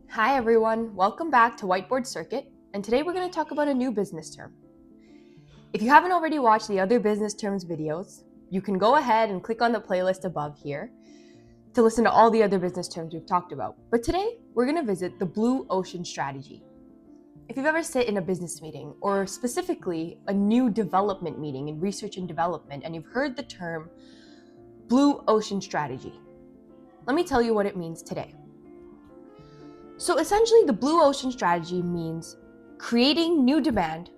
Hi everyone, welcome back to Whiteboard Circuit, and today we're going to talk about a new business term. If you haven't already watched the other business terms videos, you can go ahead and click on the playlist above here to listen to all the other business terms we've talked about. But today, we're going to visit the blue ocean strategy. If you've ever sit in a business meeting, or specifically a new development meeting in research and development, and you've heard the term blue ocean strategy, let me tell you what it means today. So essentially, the blue ocean strategy means creating new demand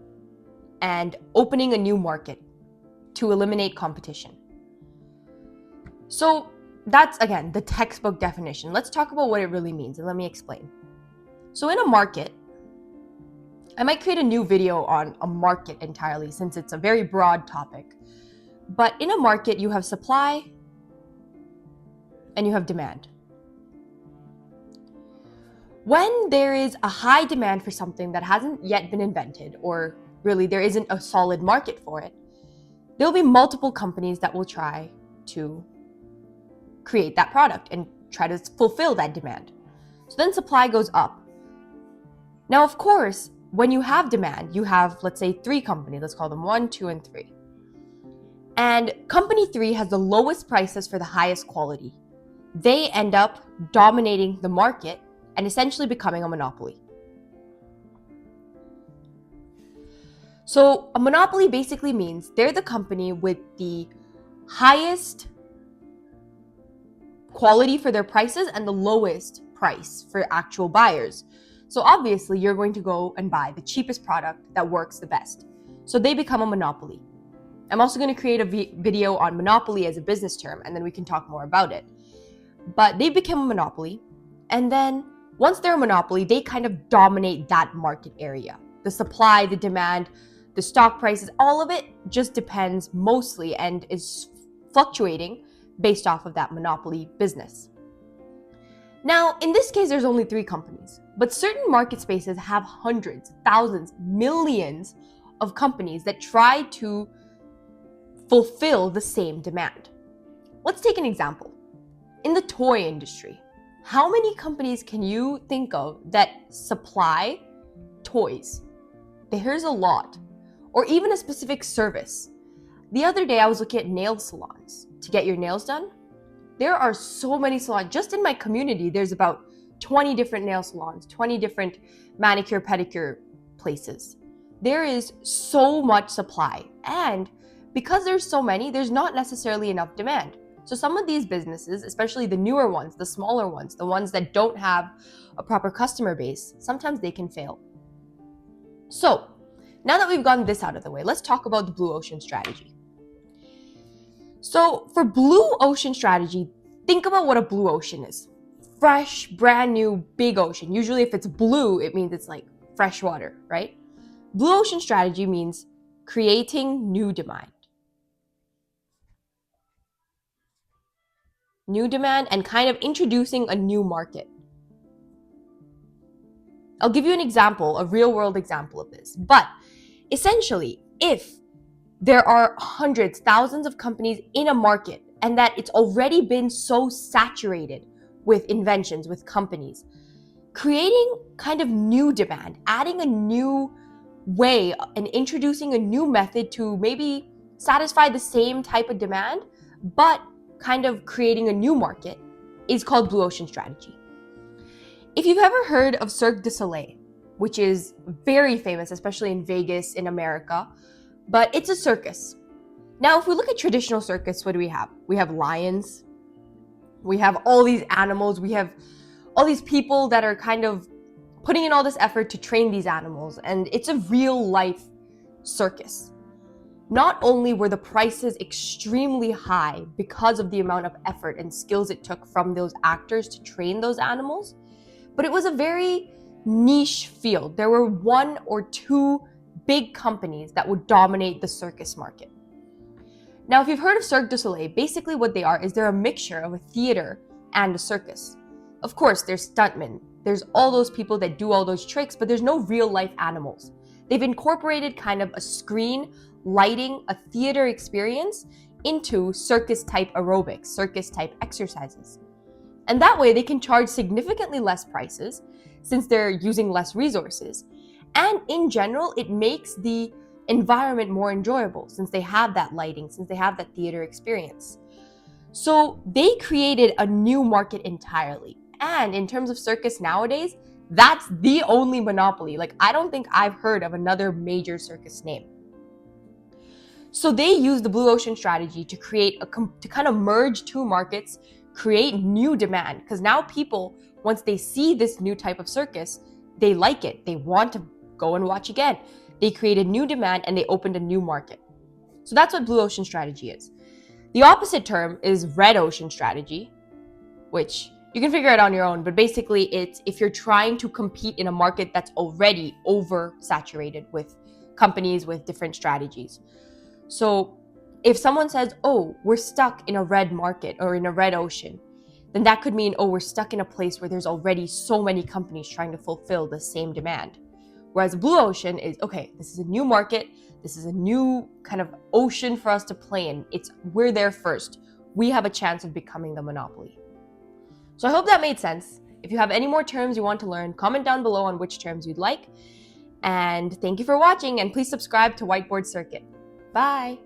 and opening a new market to eliminate competition. So that's, again, the textbook definition. Let's talk about what it really means, and let me explain. So in a market, I might create a new video on a market entirely since it's a very broad topic. But in a market, you have supply and you have demand. When there is a high demand for something that hasn't yet been invented, or really there isn't a solid market for it, there'll be multiple companies that will try to create that product and try to fulfill that demand. So then supply goes up. Now, of course, when you have demand, you have, let's say, 3 companies. Let's call them 1, 2, and 3. And company 3 has the lowest prices for the highest quality. They end up dominating the market and essentially becoming a monopoly. So a monopoly basically means they're the company with the highest quality for their prices and the lowest price for actual buyers. So obviously you're going to go and buy the cheapest product that works the best. So they become a monopoly. I'm also going to create a video on monopoly as a business term, and then we can talk more about it. But they become a monopoly, and then once they're a monopoly, they kind of dominate that market area. The supply, the demand, the stock prices, all of it just depends mostly and is fluctuating based off of that monopoly business. Now, in this case, there's only 3 companies, but certain market spaces have hundreds, thousands, millions of companies that try to fulfill the same demand. Let's take an example. In the toy industry, how many companies can you think of that supply toys? There's a lot. Or even a specific service. The other day I was looking at nail salons to get your nails done. There are so many salons. Just in my community, there's about 20 different nail salons, 20 different manicure, pedicure places. There is so much supply. And because there's so many, there's not necessarily enough demand. So some of these businesses, especially the newer ones, the smaller ones, the ones that don't have a proper customer base, sometimes they can fail. So now that we've gotten this out of the way, let's talk about the blue ocean strategy. So for blue ocean strategy, think about what a blue ocean is. Fresh, brand new, big ocean. Usually if it's blue, it means it's like fresh water, right? Blue ocean strategy means creating new demand. New demand and kind of introducing a new market. I'll give you an example, a real world example of this. But essentially, if there are hundreds, thousands of companies in a market and that it's already been so saturated with inventions, with companies, creating kind of new demand, adding a new way and introducing a new method to maybe satisfy the same type of demand, but kind of creating a new market is called blue ocean strategy. If you've ever heard of Cirque du Soleil, which is very famous, especially in Vegas, in America, but it's a circus. Now, if we look at traditional circus, what do we have? We have lions. We have all these animals. We have all these people that are kind of putting in all this effort to train these animals, and it's a real life circus. Not only were the prices extremely high because of the amount of effort and skills it took from those actors to train those animals, but it was a very niche field. There were 1 or 2 big companies that would dominate the circus market. Now, if you've heard of Cirque du Soleil, basically what they are is they're a mixture of a theater and a circus. Of course, there's stuntmen. There's all those people that do all those tricks, but there's no real life animals. They've incorporated kind of a screen, lighting, a theater experience into circus type aerobics, circus type exercises. And that way they can charge significantly less prices since they're using less resources. And in general, it makes the environment more enjoyable since they have that lighting, since they have that theater experience. So they created a new market entirely. And in terms of circus nowadays, that's the only monopoly. Like, I don't think I've heard of another major circus name. So they use the blue ocean strategy to to kind of merge two markets, create new demand. Because now people, once they see this new type of circus, they like it. They want to go and watch again. They created new demand and they opened a new market. So that's what blue ocean strategy is. The opposite term is red ocean strategy, which you can figure it out on your own, but basically it's if you're trying to compete in a market that's already oversaturated with companies with different strategies. So if someone says, oh, we're stuck in a red market or in a red ocean, then that could mean, oh, we're stuck in a place where there's already so many companies trying to fulfill the same demand. Whereas blue ocean is, okay, this is a new market. This is a new kind of ocean for us to play in. We're there first. We have a chance of becoming the monopoly. So I hope that made sense. If you have any more terms you want to learn, comment down below on which terms you'd like. And thank you for watching, and please subscribe to Whiteboard Circuit. Bye.